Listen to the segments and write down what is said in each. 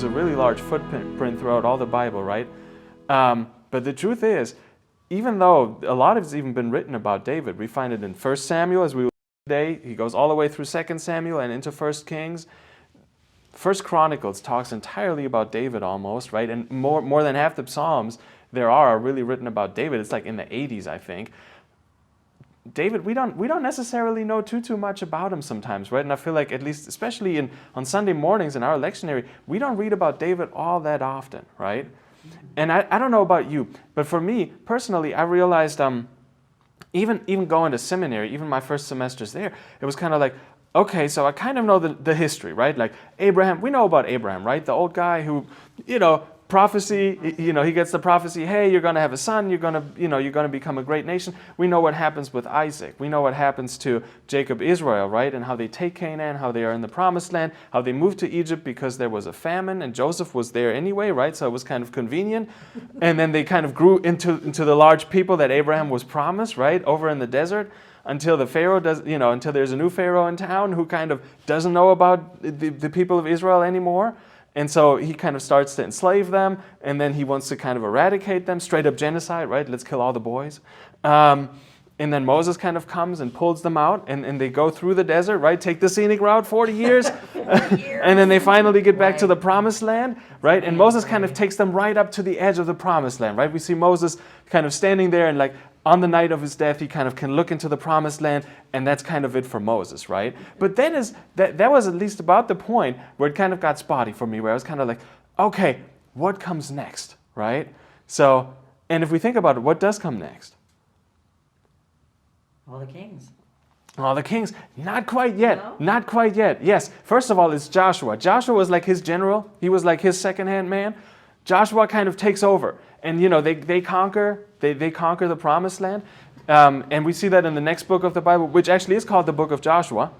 leaves a really large footprint throughout all the Bible, right? But the truth is, even though a lot has even been written about David, we find it in 1 Samuel, as we will see today. He goes all the way through 2 Samuel and into 1 Kings. 1 Chronicles talks entirely about David almost, right? And more than half the Psalms there are really written about David. It's like in the 80s, I think. David, we don't necessarily know too much about him sometimes, right? And I feel like, at least especially on Sunday mornings in our lectionary, we don't read about David all that often, right? And I don't know about you, but for me personally, I realized even going to seminary, even my first semesters there, it was kind of like, okay, so I kind of know the history, right? Like Abraham, we know about Abraham, right? The old guy who, prophecy, he gets the prophecy, hey, you're going to have a son, you're going to become a great nation. We know what happens with Isaac. We know what happens to Jacob, Israel, right? And how they take Canaan, how they are in the promised land, how they moved to Egypt because there was a famine and Joseph was there anyway, right? So it was kind of convenient. And then they kind of grew into the large people that Abraham was promised, right? Over in the desert. Until the Pharaoh until there's a new Pharaoh in town who kind of doesn't know about the people of Israel anymore. And so he kind of starts to enslave them, and then he wants to kind of eradicate them, straight up genocide, right? Let's kill all the boys. And then Moses kind of comes and pulls them out, and they go through the desert, right? Take the scenic route, 40 years. And then they finally get back to the promised land, right? And Moses kind of takes them right up to the edge of the promised land, right? We see Moses kind of standing there, and like on the night of his death, he kind of can look into the promised land, and that's kind of it for Moses, right? But then that was at least about the point where it kind of got spotty for me, where I was kind of like, okay, what comes next, right? So, and if we think about it, what does come next? All the kings. All the kings. Not quite yet. No? Not quite yet. Yes. First of all, it's Joshua. Joshua was like his general. He was like his second-hand man. Joshua kind of takes over. And, they conquer. They conquer the promised land. And we see that in the next book of the Bible, which actually is called the book of Joshua.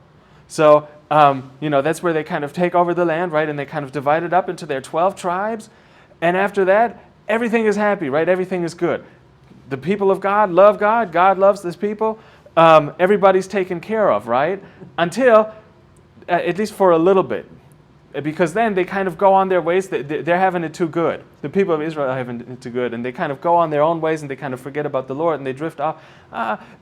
So, that's where they kind of take over the land, right? And they kind of divide it up into their 12 tribes. And after that, everything is happy, right? Everything is good. The people of God love God. God loves this people. Everybody's taken care of, right? Until, at least for a little bit. Because then they kind of go on their ways. They're having it too good. The people of Israel are having it too good. And they kind of go on their own ways and they kind of forget about the Lord and they drift off.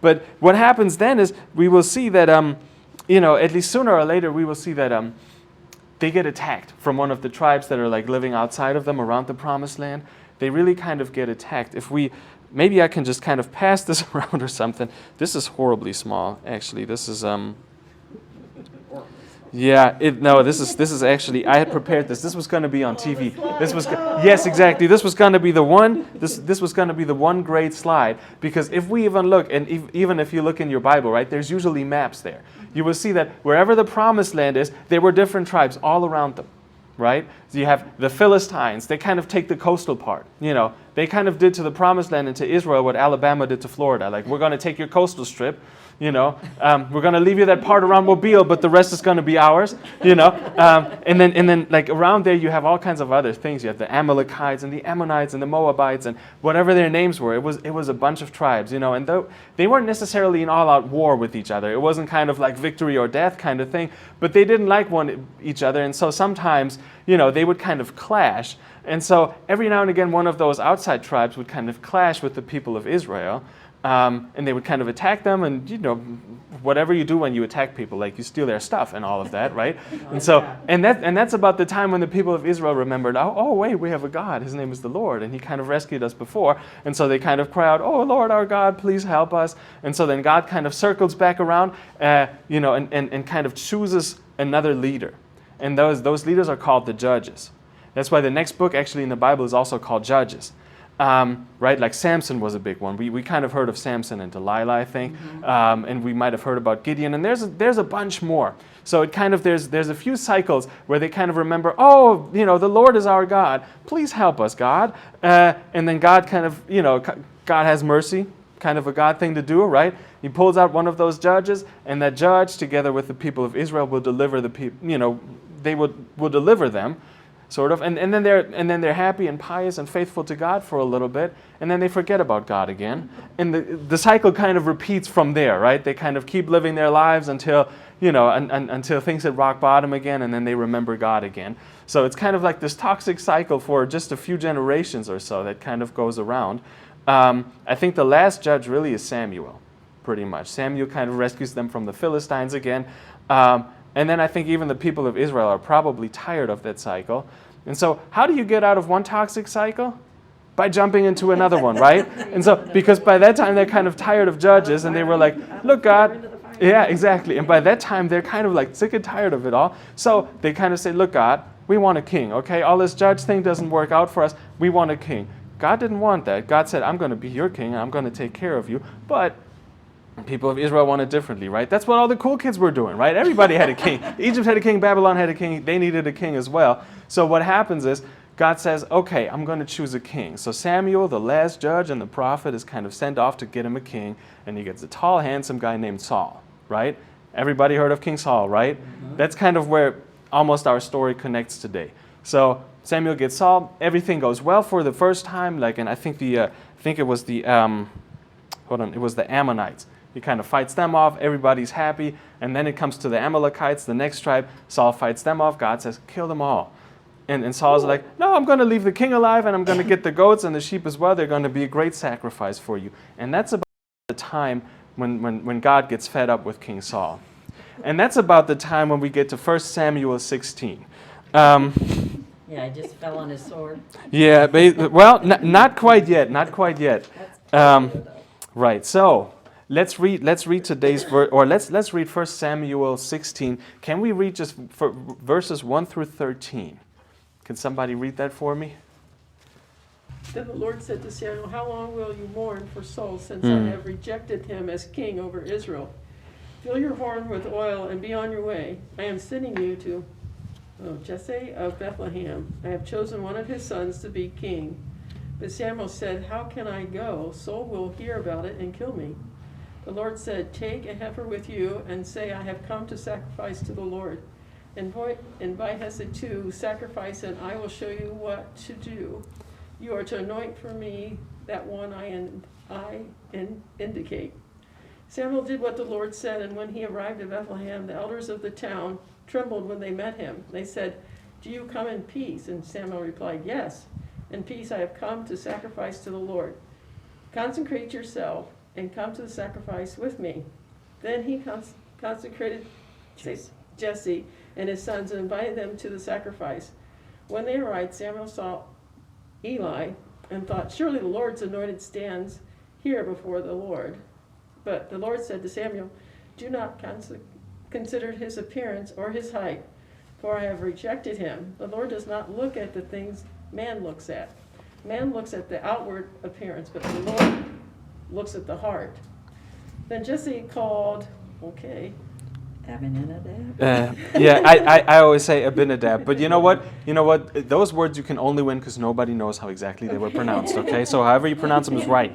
But what happens then is we will see that, at least sooner or later, we will see that they get attacked from one of the tribes that are like living outside of them around the promised land. They really kind of get attacked. Maybe I can just kind of pass this around or something. This is horribly small, actually. This is, this is actually, I had prepared this. This was going to be on TV. Yes, exactly. This was going to be the one, this was going to be the one great slide. Because if we even look, and even if you look in your Bible, right, there's usually maps there. You will see that wherever the promised land is, there were different tribes all around them. Right? So you have the Philistines. They kind of take the coastal part. They kind of did to the promised land and to Israel what Alabama did to Florida. Like, we're going to take your coastal strip. We're going to leave you that part around Mobile, but the rest is going to be ours. And then like around there you have all kinds of other things. You have the Amalekites and the Ammonites and the Moabites and whatever their names were. It was a bunch of tribes. And though they weren't necessarily in all-out war with each other. It wasn't kind of like victory or death kind of thing. But they didn't like each other, and so sometimes they would kind of clash. And so every now and again, one of those outside tribes would kind of clash with the people of Israel. And they would kind of attack them, and whatever you do when you attack people, like you steal their stuff and all of that, right? And so, and that's about the time when the people of Israel remembered, oh wait, we have a God. His name is the Lord, and He kind of rescued us before. And so they kind of cry out, oh Lord, our God, please help us. And so then God kind of circles back around, and kind of chooses another leader. And those leaders are called the judges. That's why the next book actually in the Bible is also called Judges. Right, like Samson was a big one. We kind of heard of Samson and Delilah, I think, and we might have heard about Gideon, and there's a bunch more. So it kind of there's a few cycles where they kind of remember, the Lord is our God. Please help us, God. And then God kind of, God has mercy, kind of a God thing to do, right? He pulls out one of those judges, and that judge, together with the people of Israel, will deliver the people. They will deliver them. Sort of, and then they're happy and pious and faithful to God for a little bit, and then they forget about God again, and the cycle kind of repeats from there, right? They kind of keep living their lives until until things hit rock bottom again, and then they remember God again. So it's kind of like this toxic cycle for just a few generations or so that kind of goes around. I think the last judge really is Samuel, pretty much. Samuel kind of rescues them from the Philistines again. And then I think even the people of Israel are probably tired of that cycle. And so how do you get out of one toxic cycle? By jumping into another one, right? And so, because by that time they're kind of tired of judges, and they were like, look, God, yeah, exactly. And by that time they're kind of like sick and tired of it all. So they kind of say, look, God, we want a king, okay? All this judge thing doesn't work out for us. We want a king. God didn't want that. God said, I'm going to be your king, and I'm going to take care of you. But people of Israel want it differently, right? That's what all the cool kids were doing, right? Everybody had a king. Egypt had a king. Babylon had a king. They needed a king as well. So what happens is God says, okay, I'm going to choose a king. So Samuel, the last judge and the prophet, is kind of sent off to get him a king. And he gets a tall, handsome guy named Saul, right? Everybody heard of King Saul, right? Mm-hmm. That's kind of where almost our story connects today. So Samuel gets Saul. Everything goes well for the first time. And I think it was the Ammonites. He kind of fights them off. Everybody's happy. And then it comes to the Amalekites, the next tribe. Saul fights them off. God says, kill them all. And Saul's like, no, I'm going to leave the king alive, and I'm going to get the goats and the sheep as well. They're going to be a great sacrifice for you. And that's about the time when God gets fed up with King Saul. And that's about the time when we get to 1 Samuel 16. Yeah, I just fell on his sword. Yeah, well, not quite yet. Not quite yet. Right, so let's read today's verse, or let's read 1 Samuel 16. Can we read just verses 1 through 13? Can somebody read that for me? Then the Lord said to Samuel, how long will you mourn for Saul, since I have rejected him as king over Israel? Fill your horn with oil and be on your way. I am sending you to Jesse of Bethlehem. I have chosen one of his sons to be king. But Samuel said, how can I go? Saul will hear about it and kill me. The Lord said, take a heifer with you and say, I have come to sacrifice to the Lord. Invite Hesse to sacrifice, and I will show you what to do. You are to anoint for me that one I indicate. Samuel did what the Lord said, and when he arrived at Bethlehem, the elders of the town trembled when they met him. They said, do you come in peace? And Samuel replied, yes, in peace I have come to sacrifice to the Lord. Consecrate yourself and come to the sacrifice with me. Then he consecrated Jesse and his sons and invited them to the sacrifice. When they arrived, Samuel saw Eli and thought, surely the Lord's anointed stands here before the Lord. But the Lord said to Samuel, do not consider his appearance or his height, for I have rejected him. The Lord does not look at the things man looks at. Man looks at the outward appearance, but the Lord looks at the heart. Then Jesse called, Abinadab. Yeah, I always say Abinadab, but you know what? Those words you can only win because nobody knows how exactly they were pronounced, okay? So however you pronounce them is right.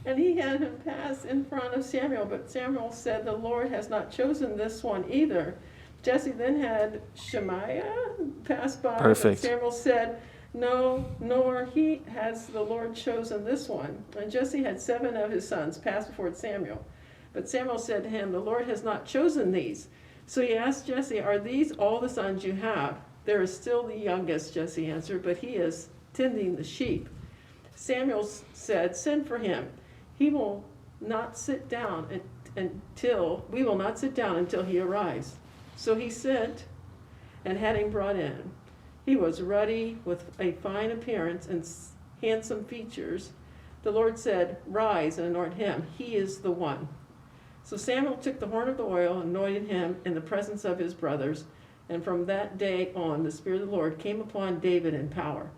And he had him pass in front of Samuel, but Samuel said, the Lord has not chosen this one either. Jesse then had Shemaiah pass by. Perfect. Samuel said, no, nor has the Lord chosen this one. And Jesse had 7 of his sons pass before Samuel. But Samuel said to him, the Lord has not chosen these. So he asked Jesse, are these all the sons you have? There is still the youngest, Jesse answered, but he is tending the sheep. Samuel said, send for him. We will not sit down until he arrives. So he sent and had him brought in. He was ruddy with a fine appearance and handsome features. The Lord said, rise and anoint him. He is the one. So Samuel took the horn of the oil and anointed him in the presence of his brothers. And from that day on, the Spirit of the Lord came upon David in power.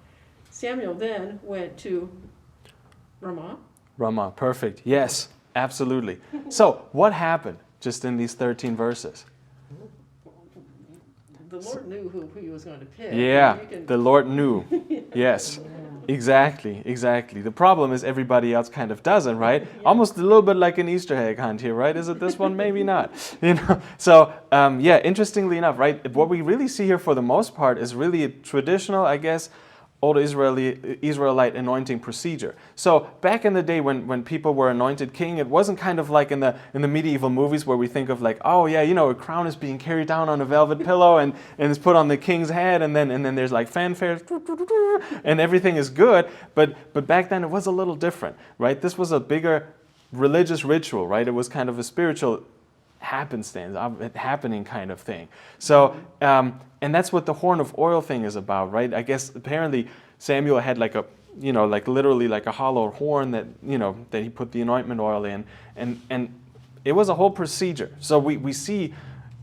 Samuel then went to Ramah. Perfect. Yes, absolutely. So what happened just in these 13 verses? The Lord knew who he was going to pick. Yeah, the Lord knew. Yes, exactly. The problem is everybody else kind of doesn't, right? Yeah. Almost a little bit like an Easter egg hunt here, right? Is it this one? Maybe not. So interestingly enough, right? What we really see here for the most part is really a traditional, I guess, old Israelite anointing procedure. So back in the day when people were anointed king, it wasn't kind of like in the medieval movies where we think of like, oh yeah, a crown is being carried down on a velvet pillow and it's put on the king's head, and then there's like fanfare and everything is good. But back then it was a little different, right? This was a bigger religious ritual, right? It was kind of a spiritual happenstance, happening kind of thing. So, and that's what the horn of oil thing is about, right? I guess apparently Samuel had like a, like literally like a hollow horn that, that he put the anointment oil in, and it was a whole procedure. So we see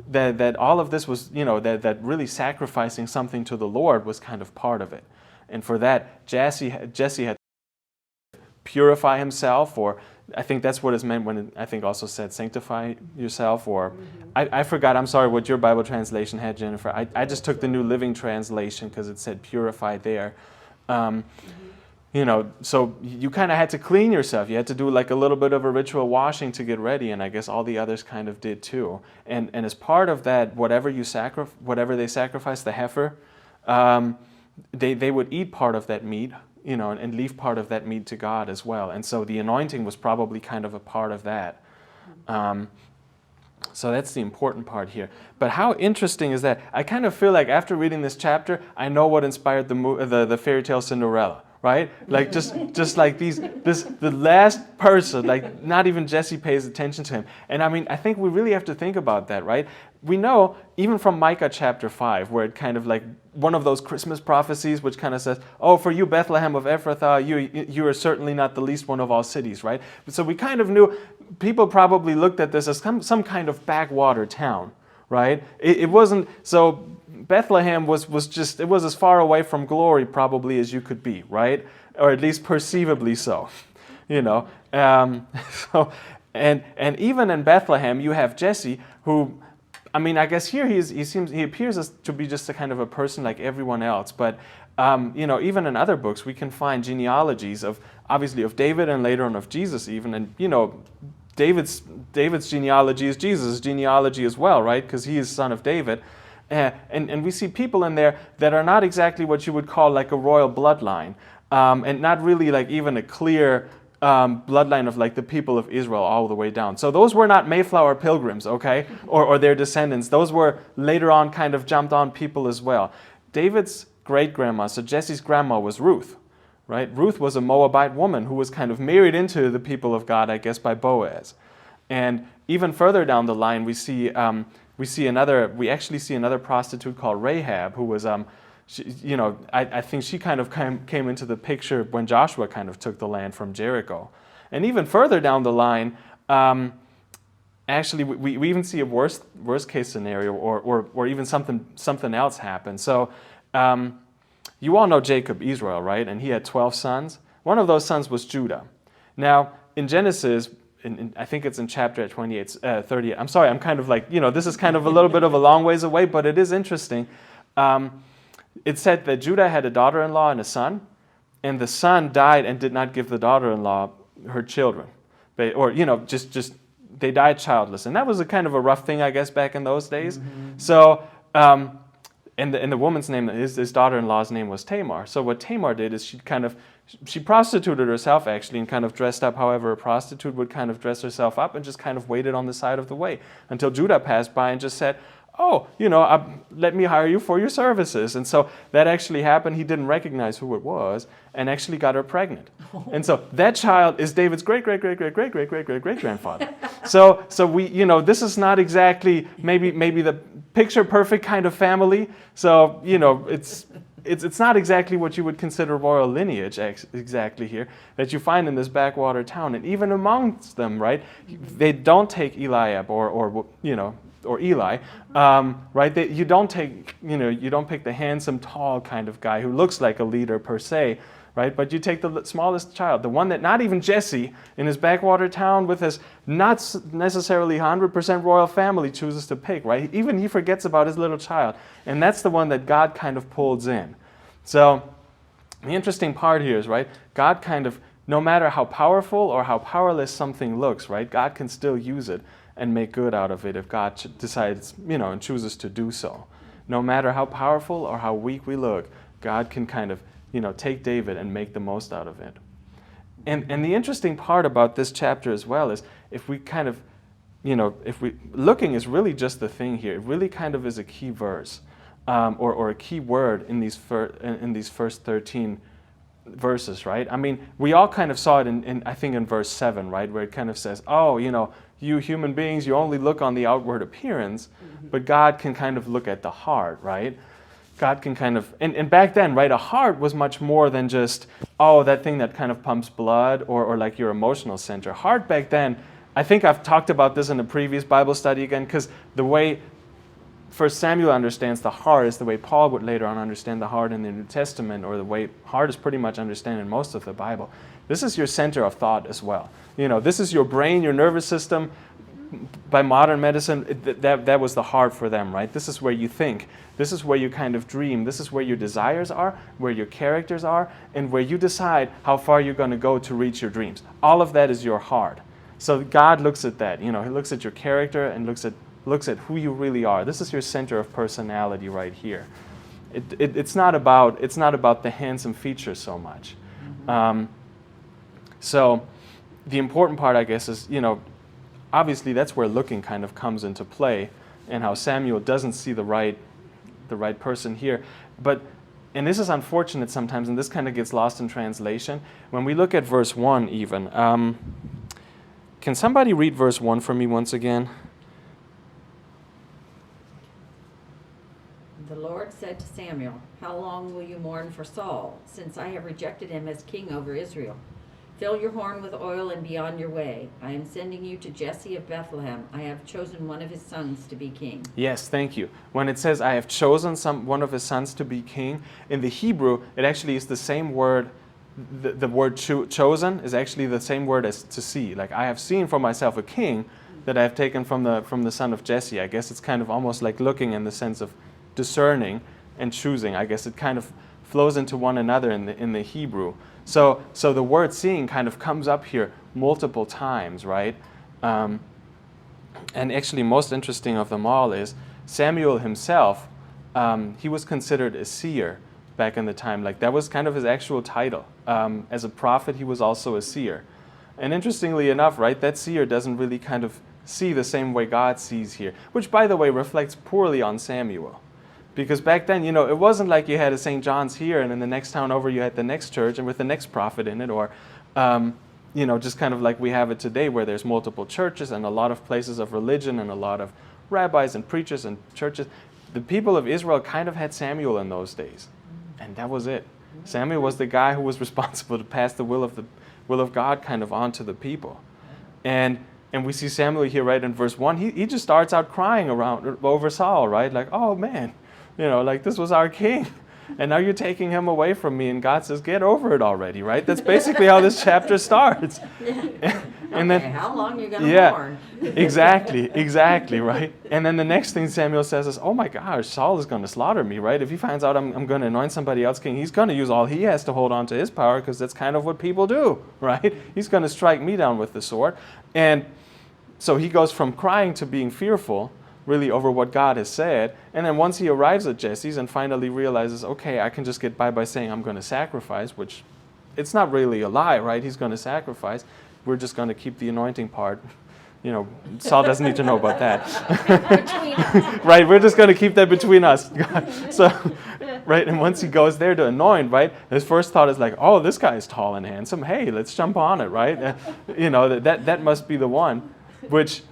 that all of this was, that really sacrificing something to the Lord was kind of part of it. And for that, Jesse had to purify himself, or I think that's what is meant when it, I think also said sanctify yourself, or I forgot, I'm sorry, what your Bible translation had, Jennifer. I just took the New Living Translation because it said purify there. So you kind of had to clean yourself. You had to do like a little bit of a ritual washing to get ready, and I guess all the others kind of did too. And as part of that, whatever they sacrificed, the heifer, they would eat part of that meat, and leave part of that meat to God as well. And so the anointing was probably kind of a part of that. So that's the important part here. But how interesting is that? I kind of feel like after reading this chapter, I know what inspired the fairy tale Cinderella, right? Like just like the last person, like not even Jesse pays attention to him. And I mean, I think we really have to think about that, right? We know, even from Micah chapter 5, where it kind of like one of those Christmas prophecies, which kind of says, oh, for you, Bethlehem of Ephrathah, you are certainly not the least one of all cities, right? So we kind of knew, people probably looked at this as some kind of backwater town, right? It wasn't, so Bethlehem was just, it was as far away from glory probably as you could be, right? Or at least perceivably so, So, and even in Bethlehem, you have Jesse, who, I mean, I guess here he appears as to be just a kind of a person like everyone else. But even in other books, we can find genealogies of David and later on of Jesus even, and David's genealogy is Jesus' genealogy as well, right? Because he is son of David, and we see people in there that are not exactly what you would call like a royal bloodline, and not really like even a clear bloodline of like the people of Israel all the way down. So those were not Mayflower pilgrims, okay, or their descendants. Those were later on kind of jumped on people as well. David's great-grandma, so Jesse's grandma, was Ruth, right? Ruth was a Moabite woman who was kind of married into the people of God, I guess, by Boaz. And even further down the line, we actually see another prostitute called Rahab, who was I think she kind of came into the picture when Joshua kind of took the land from Jericho. And even further down the line, actually we even see a worst case scenario, or even something else happen. So you all know Jacob, Israel, right? And he had 12 sons. One of those sons was Judah. Now, in Genesis, I think it's in chapter 38. I'm sorry, I'm kind of like, this is kind of a little bit of a long ways away, but it is interesting. It said that Judah had a daughter-in-law and a son, and the son died and did not give the daughter-in-law her children. Or, just they died childless. And that was a kind of a rough thing, I guess, back in those days. Mm-hmm. So, and the woman's name, his daughter-in-law's name was Tamar. So what Tamar did is she prostituted herself, actually, and kind of dressed up however a prostitute would kind of dress herself up, and just kind of waited on the side of the way until Judah passed by and just said, oh, let me hire you for your services. And so that actually happened. He didn't recognize who it was and actually got her pregnant. And so that child is David's great-great-great-great-great-great-great-great-grandfather. So we, this is not exactly maybe the picture perfect kind of family. So, it's not exactly what you would consider royal lineage exactly here that you find in this backwater town. And even amongst them, right, they don't take Eliab or Eli, right? You don't pick the handsome, tall kind of guy who looks like a leader per se, right? But you take the smallest child, the one that not even Jesse in his backwater town with his not necessarily 100% royal family chooses to pick, right? Even he forgets about his little child, and that's the one that God kind of pulls in. So the interesting part here is, right, God kind of, no matter how powerful or how powerless something looks, right, God can still use it and make good out of it if God decides, and chooses to do so. No matter how powerful or how weak we look, God can kind of, take David and make the most out of it. And the interesting part about this chapter as well is if we kind of, looking is really just the thing here. It really kind of is a key verse or a key word in these first 13 verses, right? I mean, we all kind of saw it I think in verse 7, right, where it kind of says, you human beings, you only look on the outward appearance, but God can kind of look at the heart, right? God can kind of, and back then, right, a heart was much more than just, that thing that kind of pumps blood or like your emotional center. Heart back then, I think I've talked about this in a previous Bible study again, because the way First Samuel understands the heart is the way Paul would later on understand the heart in the New Testament, or the way heart is pretty much understood in most of the Bible. This is your center of thought as well. This is your brain, your nervous system. By modern medicine, that was the heart for them, right? This is where you think. This is where you kind of dream. This is where your desires are, where your characters are, and where you decide how far you're going to go to reach your dreams. All of that is your heart. So God looks at that. He looks at your character and looks at who you really are. This is your center of personality right here. It's not about the handsome features so much. So the important part, I guess, is obviously that's where looking kind of comes into play, and how Samuel doesn't see the right person here. And this is unfortunate sometimes, and this kind of gets lost in translation. When we look at verse 1 even, can somebody read verse 1 for me once again? The Lord said to Samuel, "How long will you mourn for Saul, since I have rejected him as king over Israel? Fill your horn with oil and be on your way. I am sending you to Jesse of Bethlehem. I have chosen one of his sons to be king." Yes, thank you. When it says, "I have chosen one of his sons to be king," in the Hebrew, it actually is the same word. The word chosen is actually the same word as to see. Like, I have seen for myself a king that I have taken from the son of Jesse. I guess it's kind of almost like looking in the sense of discerning and choosing. I guess it kind of flows into one another in the Hebrew. So the word seeing kind of comes up here multiple times, right? And actually, most interesting of them all is Samuel himself. He was considered a seer back in the time. Like, that was kind of his actual title. As a prophet, he was also a seer. And interestingly enough, right, that seer doesn't really kind of see the same way God sees here, which, by the way, reflects poorly on Samuel. Because back then, it wasn't like you had a St. John's here, and in the next town over you had the next church, and with the next prophet in it, or, just kind of like we have it today, where there's multiple churches and a lot of places of religion and a lot of rabbis and preachers and churches. The people of Israel kind of had Samuel in those days, and that was it. Samuel was the guy who was responsible to pass the will of God kind of on to the people. And we see Samuel here, right, in verse 1. He just starts out crying over Saul, right? Like, oh, man. Like, this was our king, and now you're taking him away from me, and God says, get over it already, right? That's basically how this chapter starts. Yeah. And okay, then, how long you going to mourn? Exactly, right? And then the next thing Samuel says is, oh my gosh, Saul is going to slaughter me, right? If he finds out I'm going to anoint somebody else king, he's going to use all he has to hold on to his power, because that's kind of what people do, right? He's going to strike me down with the sword. And so he goes from crying to being fearful, really, over what God has said. And then once he arrives at Jesse's and finally realizes, okay, I can just get by saying I'm going to sacrifice, which it's not really a lie, right? He's going to sacrifice. We're just going to keep the anointing part. Saul doesn't need to know about that. Between us. Right, we're just going to keep that between us. So, right, and once he goes there to anoint, right, his first thought is like, oh, this guy is tall and handsome. Hey, let's jump on it, right? That must be the one, which,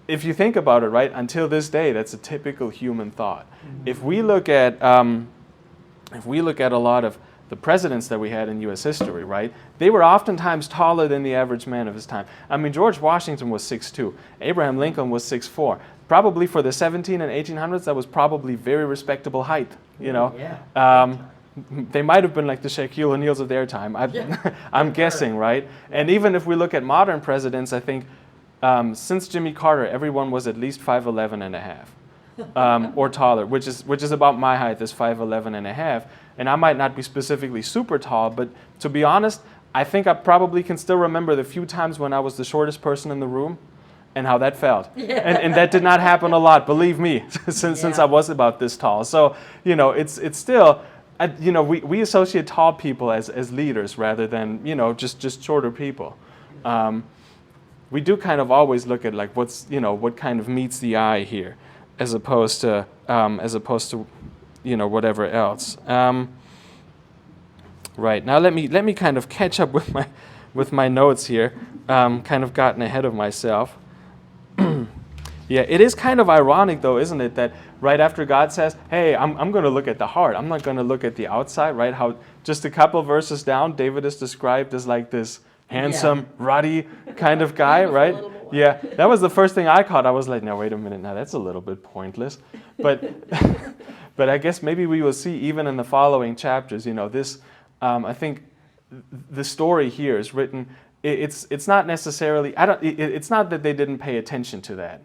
if you think about it, right, until this day, that's a typical human thought. If we look at a lot of the presidents that we had in U.S. history, right, they were oftentimes taller than the average man of his time. I mean, George Washington was 6'2". Abraham Lincoln was 6'4". Probably for the 17 and 1800s, that was probably very respectable height. Yeah. They might have been like the Shaquille O'Neals of their time. I'm guessing, right? And even if we look at modern presidents, I think. Since Jimmy Carter, everyone was at least 5'11 and a half, or taller, which is about my height, is 5'11 and a half. And I might not be specifically super tall, but to be honest, I think I probably can still remember the few times when I was the shortest person in the room, and how that felt. Yeah. And that did not happen a lot, believe me, since I was about this tall. So it's still, we associate tall people as leaders rather than, just shorter people. We do kind of always look at like what kind of meets the eye here, as opposed to whatever else. Right, now let me kind of catch up with my notes here. Kind of gotten ahead of myself. Yeah, it is kind of ironic though, isn't it, that right after God says, hey, I'm going to look at the heart, I'm not going to look at the outside, right? How just a couple verses down, David is described as like this handsome, ruddy kind of guy, right? Yeah, that was the first thing I caught. I was like, no, wait a minute, now that's a little bit pointless. But but I guess maybe we will see even in the following chapters, this, I think the story here is written, it's not necessarily, it's not that they didn't pay attention to that.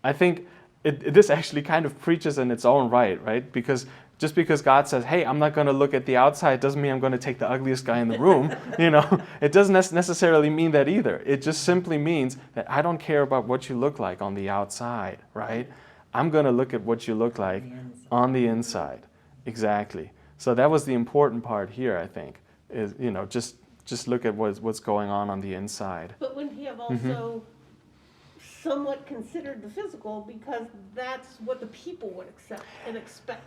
I think this actually kind of preaches in its own right? Because just because God says, hey, I'm not going to look at the outside doesn't mean I'm going to take the ugliest guy in the room. It doesn't necessarily mean that either. It just simply means that I don't care about what you look like on the outside, right? I'm going to look at what you look like on the inside. Exactly. So that was the important part here, I think, is, just look at what's going on the inside. But wouldn't he have also somewhat considered the physical, because that's what the people would accept and expect?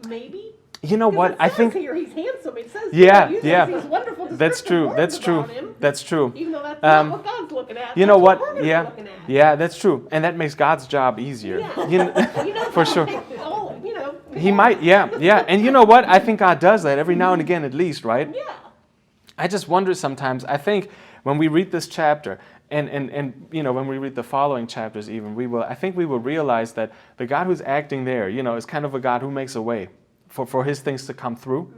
Maybe? You know what? I think here he's handsome. It says he's wonderful. That's true. That's true. That's true. Even though that's not what God's looking at. You know what? We're looking at. Yeah, that's true. And that makes God's job easier. For sure. He might, yeah. And you know what? I think God does that every now and again at least, right? Yeah. I just wonder sometimes, I think when we read this chapter, and when we read the following chapters even, I think we will realize that the God who's acting there, is kind of a God who makes a way for his things to come through.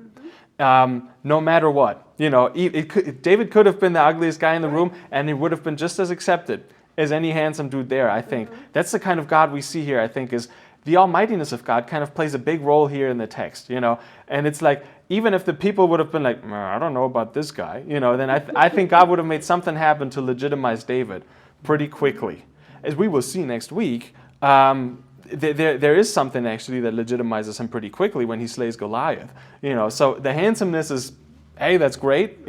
No matter what. David could have been the ugliest guy in the room, and he would have been just as accepted as any handsome dude there, I think. That's the kind of God we see here, I think, is the almightiness of God kind of plays a big role here in the text, And it's like, even if the people would have been like, I don't know about this guy, then I think God would have made something happen to legitimize David pretty quickly. As we will see next week, there is something actually that legitimizes him pretty quickly when he slays Goliath. So the handsomeness is, hey, that's great,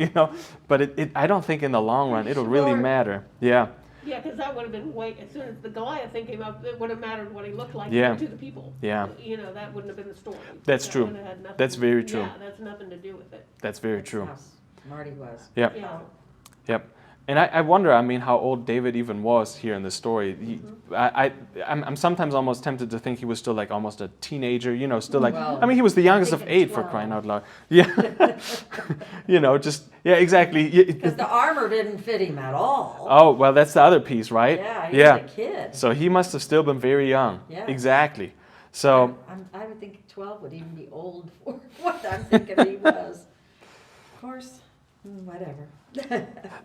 but I don't think in the long run it'll really matter. Yeah. Yeah, because that would have been as soon as the Goliath thing came up, it would have mattered what he looked like to the people. Yeah. That wouldn't have been the story. That's true. That's very true. Yeah, that's nothing to do with it. That's very true. How smart he was. Yep. Yeah. Yep. And I wonder, how old David even was here in the story. I'm sometimes almost tempted to think he was still like almost a teenager, still like, he was the youngest of 8 for crying out loud. Yeah. Exactly. Because the armor didn't fit him at all. Oh, well, that's the other piece, right? Yeah, he was a kid. So he must have still been very young. Yeah. Exactly. So I would think 12 would even be old for what I'm thinking he was. Of course, whatever.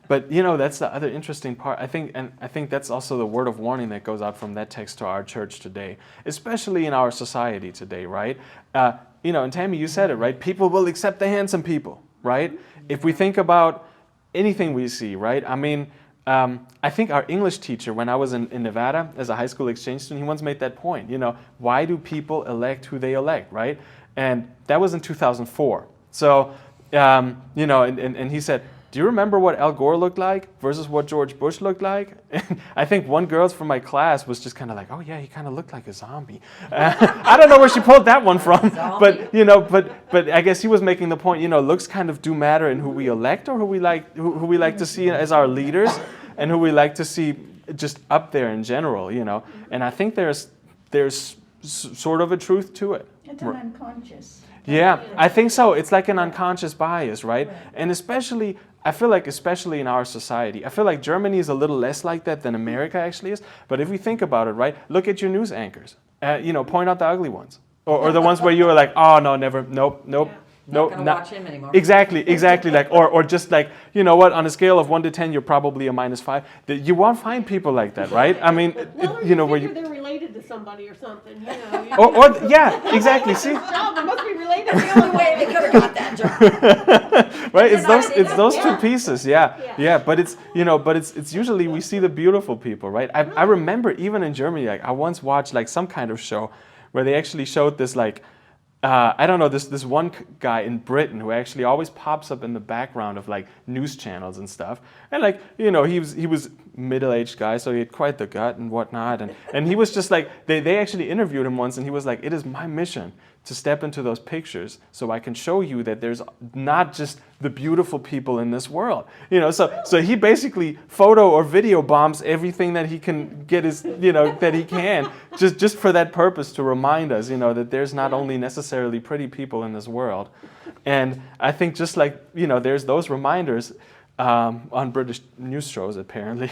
But that's the other interesting part. I think that's also the word of warning that goes out from that text to our church today, especially in our society today, right? And Tammy, you said it, right? People will accept the handsome people, right? If we think about anything we see, right? I think our English teacher, when I was in Nevada as a high school exchange student, he once made that point. Why do people elect who they elect, right? And that was in 2004. So, and he said, do you remember what Al Gore looked like versus what George Bush looked like? And I think one girl from my class was just kind of like, oh yeah, he kind of looked like a zombie. I don't know where she pulled that one from, but but I guess he was making the point. Looks kind of do matter in who we elect or who we like to see as our leaders, and who we like to see just up there in general. And I think there's sort of a truth to it. It's an unconscious. Yeah, I think so. It's like an unconscious bias, right? And I feel like especially in our society, I feel like Germany is a little less like that than America actually is. But if we think about it, right, look at your news anchors. Point out the ugly ones. Or the ones where you are like, oh, no, never, nope. Not gonna watch him anymore. Exactly. Like, or just like, you know what? On a scale of 1 to 10, you're probably a -5. You won't find people like that, right? Where they're related to somebody or something. Exactly. See, job, they must be related. That's the only way they could have got that job. Right? It's those two pieces. Yeah. But it's usually we see the beautiful people, right? I remember even in Germany, like I once watched like some kind of show where they actually showed this like I don't know, this one guy in Britain who actually always pops up in the background of like news channels and stuff. And like, you know, he was middle-aged guy, so he had quite the gut and whatnot. And he was just like, they actually interviewed him once, and he was like, it is my mission to step into those pictures so I can show you that there's not just the beautiful people in this world. You know, so he basically photo or video bombs everything that he can get his, you know, that he can, just for that purpose, to remind us, you know, that there's not only necessarily pretty people in this world. And I think just like, you know, there's those reminders on British news shows, apparently.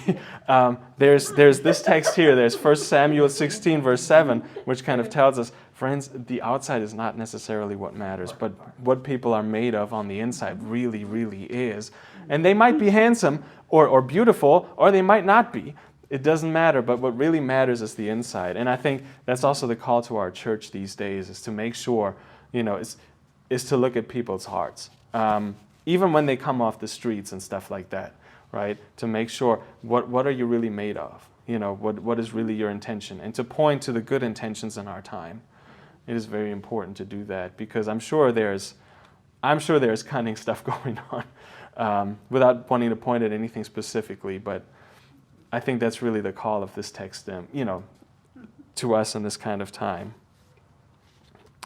There's this text here. There's 1 Samuel 16, verse 7, which kind of tells us, friends, the outside is not necessarily what matters, but what people are made of on the inside really, really is. And they might be handsome or beautiful, or they might not be. It doesn't matter, but what really matters is the inside. And I think that's also the call to our church these days, is to make sure, you know, is to look at people's hearts. Even when they come off the streets and stuff like that, right? To make sure, what are you really made of? You know, what is really your intention? And to point to the good intentions in our time. It is very important to do that, because I'm sure there's cunning stuff going on, without wanting to point at anything specifically, but I think that's really the call of this text, you know, to us in this kind of time.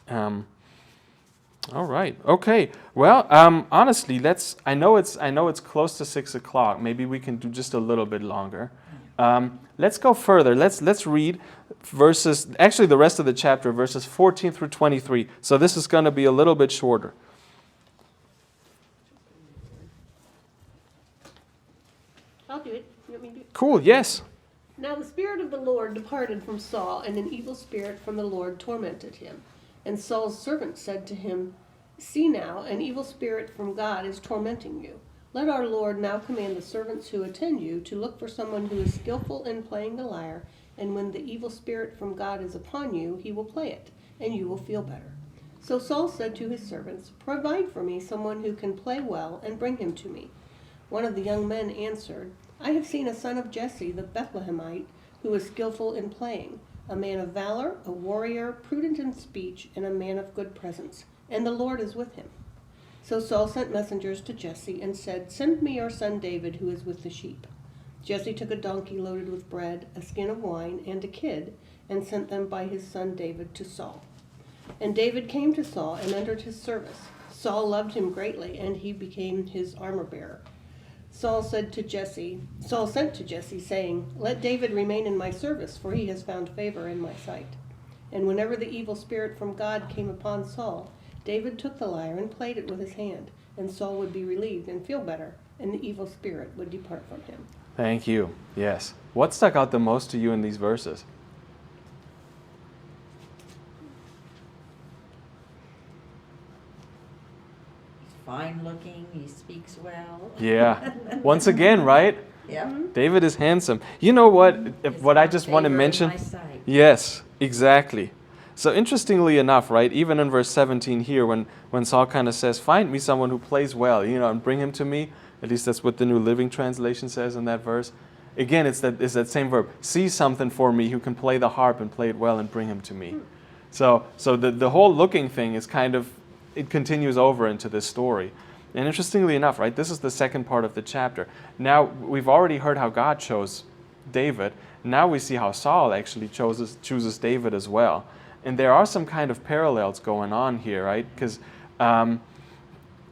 All right. Okay. Well, honestly, I know it's close to 6 o'clock. Maybe we can do just a little bit longer. Let's go further. Let's read verses. Actually, the rest of the chapter, verses 14 through 23. So this is going to be a little bit shorter. I'll do it. You want me to do it? Cool. Yes. Now the Spirit of the Lord departed from Saul, and an evil spirit from the Lord tormented him. And Saul's servant said to him, See now, an evil spirit from God is tormenting you. Let our Lord now command the servants who attend you to look for someone who is skillful in playing the lyre, and when the evil spirit from God is upon you, he will play it, and you will feel better. So Saul said to his servants, Provide for me someone who can play well, and bring him to me. One of the young men answered, I have seen a son of Jesse the Bethlehemite, who is skillful in playing, a man of valor, a warrior, prudent in speech, and a man of good presence, and the Lord is with him. So Saul sent messengers to Jesse and said, Send me your son David, who is with the sheep. Jesse took a donkey loaded with bread, a skin of wine, and a kid, and sent them by his son David to Saul. And David came to Saul and entered his service. Saul loved him greatly, and he became his armor-bearer. Saul sent to Jesse, saying, Let David remain in my service, for he has found favor in my sight. And whenever the evil spirit from God came upon Saul, David took the lyre and played it with his hand, and Saul would be relieved and feel better, and the evil spirit would depart from him. Thank you. Yes. What stuck out the most to you in these verses? Fine looking, he speaks well. Yeah. Once again, right? Yeah. David is handsome. You know what I just want to mention? Yes, exactly. So interestingly enough, right, even in verse 17 here, when Saul kind of says, find me someone who plays well, you know, and bring him to me, at least that's what the New Living Translation says in that verse. Again, it's that same verb. See something for me who can play the harp and play it well and bring him to me. So the whole looking thing is kind of, it continues over into this story. And interestingly enough, right, this is the second part of the chapter. Now, we've already heard how God chose David. Now we see how Saul actually chooses David as well. And there are some kind of parallels going on here, right? Because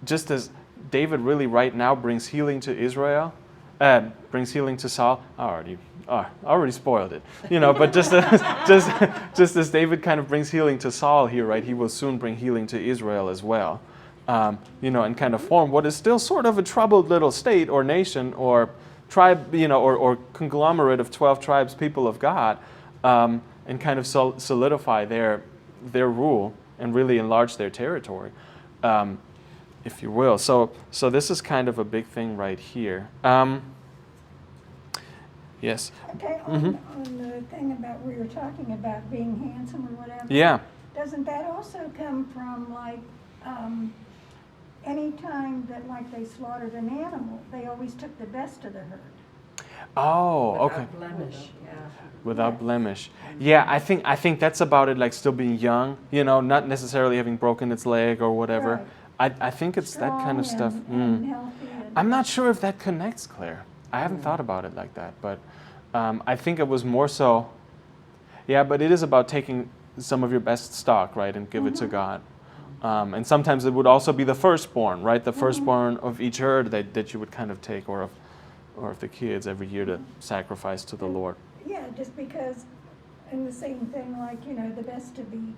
just as David really right now brings healing to Israel, brings healing to Saul, I already spoiled it, you know. But just as David kind of brings healing to Saul here, right? He will soon bring healing to Israel as well, you know, and kind of form what is still sort of a troubled little state or nation or tribe, you know, or conglomerate of 12 tribes, people of God. And kind of solidify their rule and really enlarge their territory, if you will. So this is kind of a big thing right here. Yes. Okay, on the thing about we were talking about being handsome or whatever. Yeah. Doesn't that also come from like any time that like they slaughtered an animal, they always took the best of the herd? Oh, okay. Without blemish, yeah. Without blemish. Yeah, I think that's about it, like still being young, not necessarily having broken its leg or whatever. I think it's that kind of stuff. And healthy. I'm not sure if that connects, Claire. I haven't thought about it like that, but I think it was more so, yeah, but it is about taking some of your best stock, right, and give it to God. And sometimes it would also be the firstborn, right, the firstborn of each herd that you would kind of take, or of the kids every year to sacrifice to the Lord. Yeah, just because, and the same thing, like, the best to be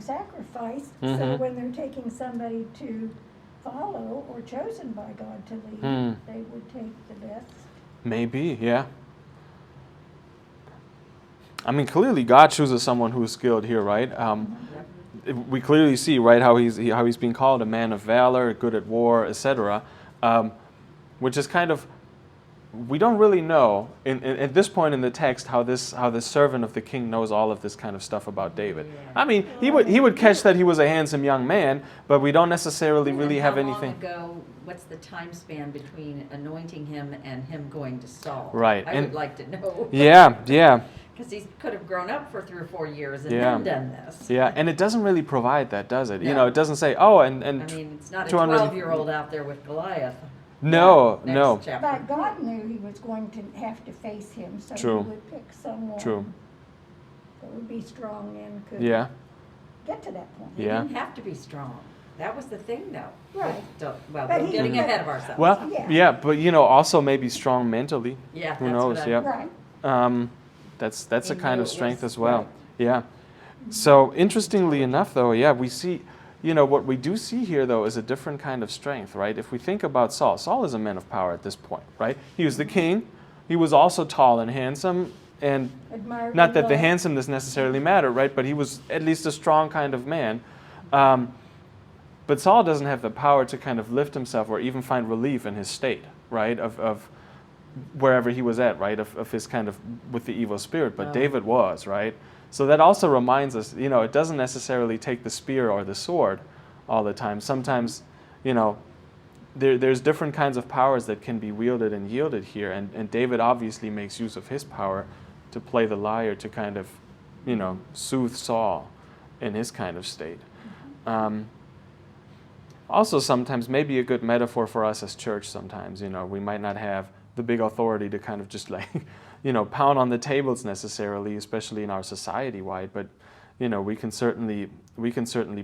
sacrificed. So when they're taking somebody to follow or chosen by God to lead, they would take the best. Maybe, yeah. I mean, clearly God chooses someone who is skilled here, right? We clearly see, right, how he's being called a man of valor, good at war, etc., which is kind of, we don't really know at this point in the text how this servant of the king knows all of this kind of stuff about David. I mean, he would catch that he was a handsome young man, but we don't necessarily really have anything. How long ago? What's the time span between anointing him and him going to Saul? Right. I would like to know. Yeah. Because he could have grown up for 3 or 4 years and Yeah. then done this. Yeah, and it doesn't really provide that, does it? No. It doesn't say, oh, and I mean, it's not a 200 12-year-old out there with Goliath. No. Next chapter. But God knew he was going to have to face him, so True. he would pick someone True. that would be strong and could Yeah. get to that point. He Yeah. didn't have to be strong. That was the thing, though. Right. Well, But we're he- getting ahead of ourselves. Well, Yeah. yeah, but also maybe strong mentally. Yeah, Who that's knows? what I- Yeah. Right. That's a He kind knew of it strength was as well. right. Yeah. So interestingly enough, though, yeah, we see, what we do see here, though, is a different kind of strength, right? If we think about Saul is a man of power at this point, right? He was the king. He was also tall and handsome, and Admired not that and the loved. handsomeness necessarily mattered, right? But he was at least a strong kind of man. But Saul doesn't have the power to kind of lift himself or even find relief in his state, right? Of wherever he was at, right? Of his kind of with the evil spirit. But David was, right? So that also reminds us, it doesn't necessarily take the spear or the sword all the time. Sometimes, there's different kinds of powers that can be wielded and yielded here. And David obviously makes use of his power to play the lyre to kind of, soothe Saul in his kind of state. Also, sometimes maybe a good metaphor for us as church sometimes, we might not have the big authority to kind of just like, pound on the tables necessarily, especially in our society-wide, but, we can certainly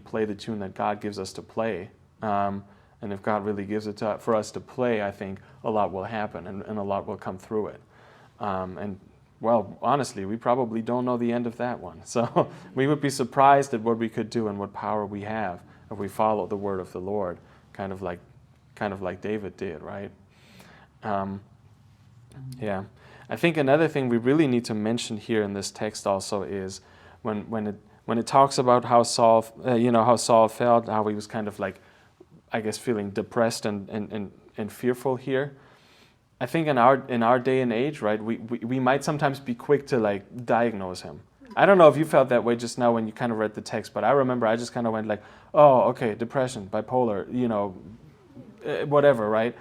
play the tune that God gives us to play. And if God really gives it for us to play, I think a lot will happen and a lot will come through it. And well, honestly, we probably don't know the end of that one. So we would be surprised at what we could do and what power we have if we follow the word of the Lord, kind of like David did, right? Yeah. I think another thing we really need to mention here in this text also is when it talks about how Saul felt, how he was kind of like, I guess, feeling depressed and fearful here. I think in our day and age, right, we might sometimes be quick to like diagnose him. I don't know if you felt that way just now when you kind of read the text, but I remember I just kind of went like, oh, okay, depression, bipolar, whatever, right?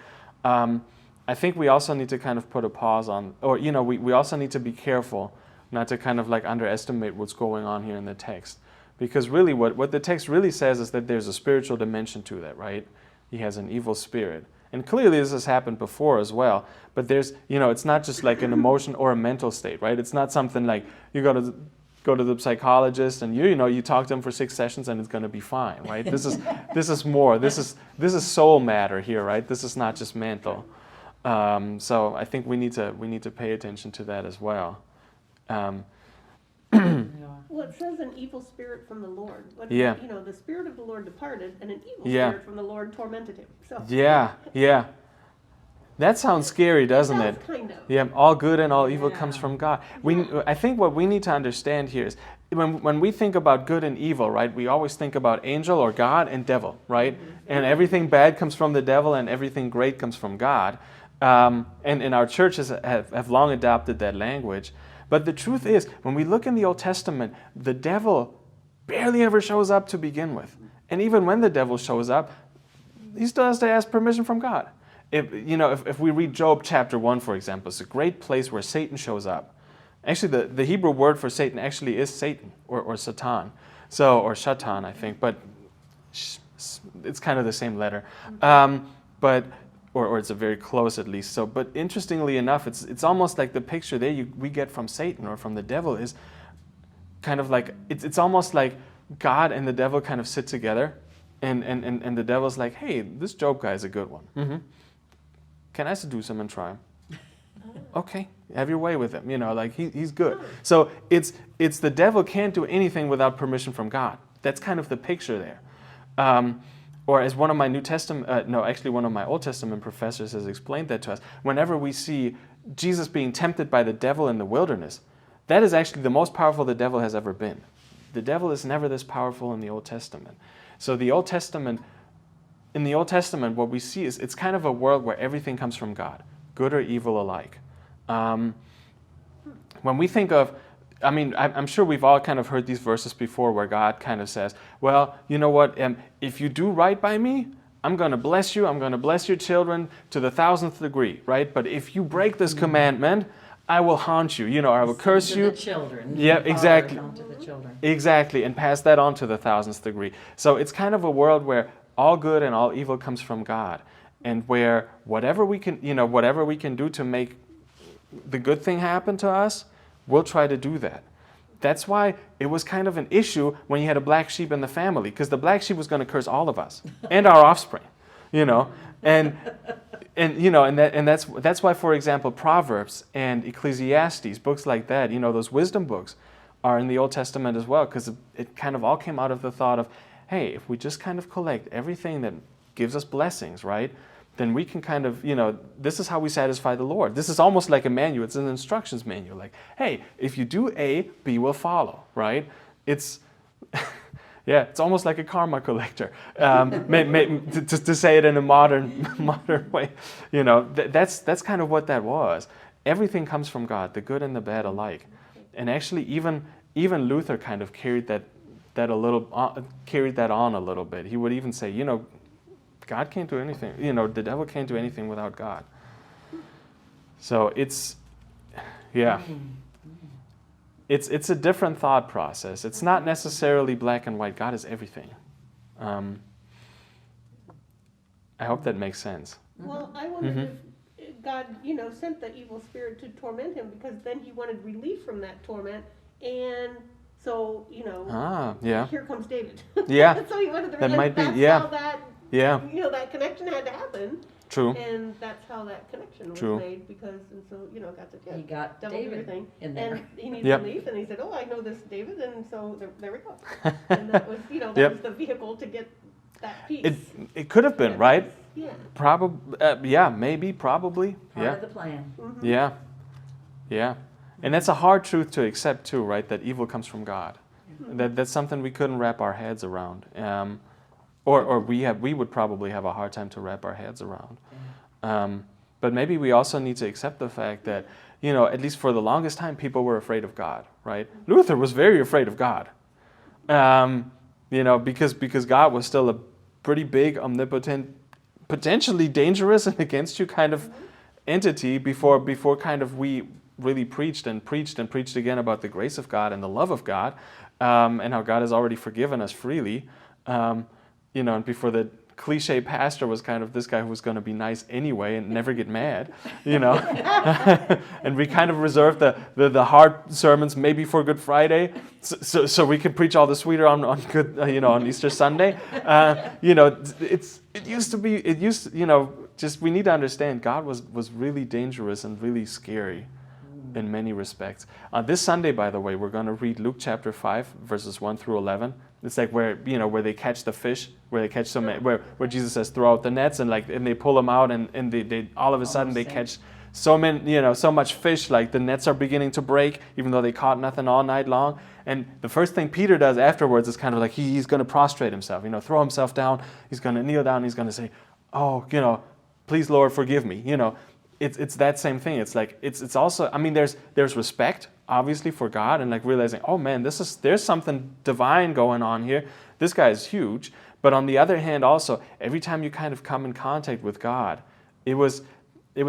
I think we also need to kind of put a pause on, or, we also need to be careful not to kind of like underestimate what's going on here in the text. Because really what the text really says is that there's a spiritual dimension to that, right? He has an evil spirit. And clearly this has happened before as well. But there's, it's not just like an emotion or a mental state, right? It's not something like you go to the psychologist and you talk to him for 6 sessions and it's going to be fine, right? This is more. This is soul matter here, right? This is not just mental. So I think we need to pay attention to that as well. Well, it says an evil spirit from the Lord. Yeah. The spirit of the Lord departed, and an evil Yeah. spirit from the Lord tormented him. So Yeah. That sounds scary, doesn't it? sounds kind of. Yeah, all good and all evil comes Yeah. from God. I think what we need to understand here is when we think about good and evil, right, we always think about angel or God and devil, right? And everything bad comes from the devil and everything great comes from God. And our churches have long adopted that language. But the truth is, when we look in the Old Testament, the devil barely ever shows up to begin with. And even when the devil shows up, he still has to ask permission from God. if we read Job chapter 1, for example, it's a great place where Satan shows up. Actually, the Hebrew word for Satan actually is Satan or Satan, or Shatan, I think, but it's kind of the same letter. Or it's a very close at least. So, but interestingly enough, it's almost like the picture there we get from Satan or from the devil is kind of like it's almost like God and the devil kind of sit together, and the devil's like, hey, this Job guy is a good one. Mm-hmm. Can I seduce him and try him? Okay, have your way with him. Like he's good. So it's the devil can't do anything without permission from God. That's kind of the picture there. Or as one of my one of my Old Testament professors has explained that to us, whenever we see Jesus being tempted by the devil in the wilderness, that is actually the most powerful the devil has ever been. The devil is never this powerful in the Old Testament. So in the Old Testament, what we see is it's kind of a world where everything comes from God, good or evil alike. When we think of, I'm sure we've all kind of heard these verses before where God kind of says, well, you know what, if you do right by me, I'm going to bless you, I'm going to bless your children to the 1,000th degree, right? But if you break this commandment, I will haunt you, I will curse you. To the children. Yeah, exactly. To the children. Exactly, and pass that on to the 1,000th degree. So it's kind of a world where all good and all evil comes from God, and where whatever we can do to make the good thing happen to us, we'll try to do that. That's why it was kind of an issue when you had a black sheep in the family, because the black sheep was going to curse all of us and our offspring, and that's why, for example, Proverbs and Ecclesiastes, books like that, those wisdom books, are in the Old Testament as well, because it kind of all came out of the thought of, hey, if we just kind of collect everything that gives us blessings, right? Then we can kind of, this is how we satisfy the Lord. This is almost like a manual. It's an instructions manual. Like, hey, if you do A, B will follow, right? It's, it's almost like a karma collector. To say it in a modern way, that's kind of what that was. Everything comes from God, the good and the bad alike. And actually, even Luther kind of carried that on a little bit. He would even say, God can't do anything. The devil can't do anything without God. So it's a different thought process. It's not necessarily black and white. God is everything. I hope that makes sense. Well, I wondered if God, sent the evil spirit to torment him, because then he wanted relief from that torment, and so, here comes David. Yeah. So he wanted the that relief. might be, How that, yeah. that connection had to happen. True. And that's how that connection was True. made, because, and so, God said, He got devil do your David thing. in there. And he needed Yep. relief, and he said, I know this David, and so there we go. And that was, that Yep. was the vehicle to get that peace. It could have been, right? Yeah. Probably, maybe, probably. Part Yeah. of the plan. Mm-hmm. Yeah. And that's a hard truth to accept too, right? That evil comes from God. That's something we couldn't wrap our heads around. Or we would probably have a hard time to wrap our heads around. But maybe we also need to accept the fact that, at least for the longest time, people were afraid of God, right? Luther was very afraid of God. Because God was still a pretty big, omnipotent, potentially dangerous and against you kind of entity before kind of we really preached again about the grace of God and the love of God, and how God has already forgiven us freely, and before the cliche pastor was kind of this guy who was going to be nice anyway and never get mad, and we kind of reserved the hard sermons maybe for Good Friday, so we could preach all the sweeter on on Easter Sunday. We need to understand God was really dangerous and really scary in many respects. This Sunday, by the way, we're going to read Luke chapter 5, verses 1 through 11. It's like where they catch the fish, where they catch where Jesus says throw out the nets, and they pull them out, and they all of a sudden they catch so much fish, like the nets are beginning to break, even though they caught nothing all night long. And the first thing Peter does afterwards is kind of like he's going to prostrate himself, throw himself down. He's going to kneel down. He's going to say, "Oh, please, Lord, forgive me." It's that same thing. It's like it's also, there's respect obviously for God, and realizing, oh man, there's something divine going on here. This guy is huge. But on the other hand, also every time you kind of come in contact with God, it was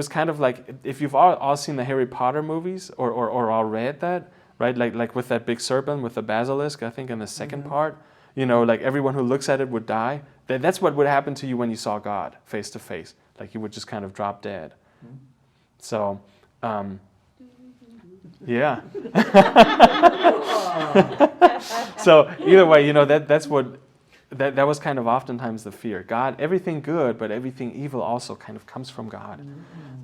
kind of like, if you've all seen the Harry Potter movies or all read that, right? Like with that big serpent with the basilisk, I think in the second part, like everyone who looks at it would die. That's what would happen to you when you saw God face to face. Like you would just kind of drop dead. So, yeah. So either way, that's what that was kind of oftentimes the fear. God, everything good, but everything evil also kind of comes from God.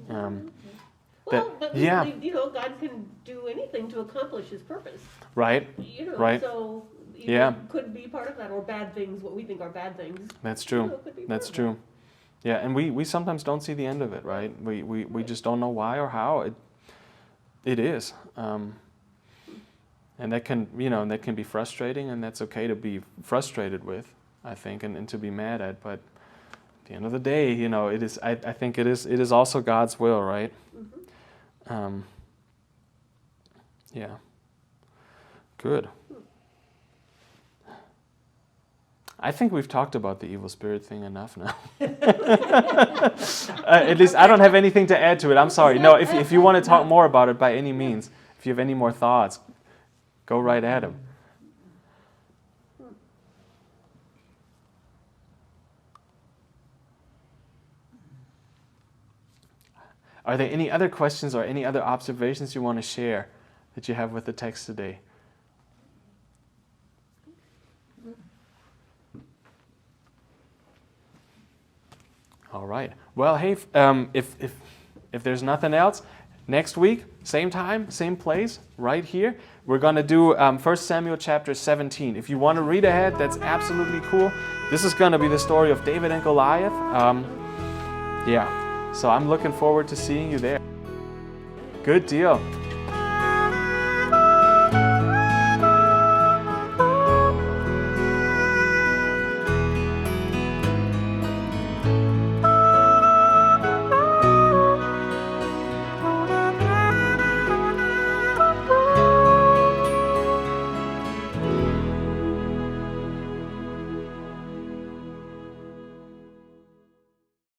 But we believe, God can do anything to accomplish His purpose. Right. Right. So evil could be part of that, or bad things, what we think are bad things. That's true. That's true. Yeah, and we sometimes don't see the end of it, right? We just don't know why or how it is. And that can be frustrating, and that's okay to be frustrated with, I think, and to be mad at. But at the end of the day, it is. I think it is also God's will, right? Yeah. Good. I think we've talked about the evil spirit thing enough now. At least I don't have anything to add to it. I'm sorry. No, if you want to talk more about it, by any means, if you have any more thoughts, go right at him. Are there any other questions or any other observations you want to share that you have with the text today? All right. Well, hey, if there's nothing else, next week, same time, same place, right here, we're going to do 1 Samuel chapter 17. If you want to read ahead, that's absolutely cool. This is going to be the story of David and Goliath. So I'm looking forward to seeing you there. Good deal.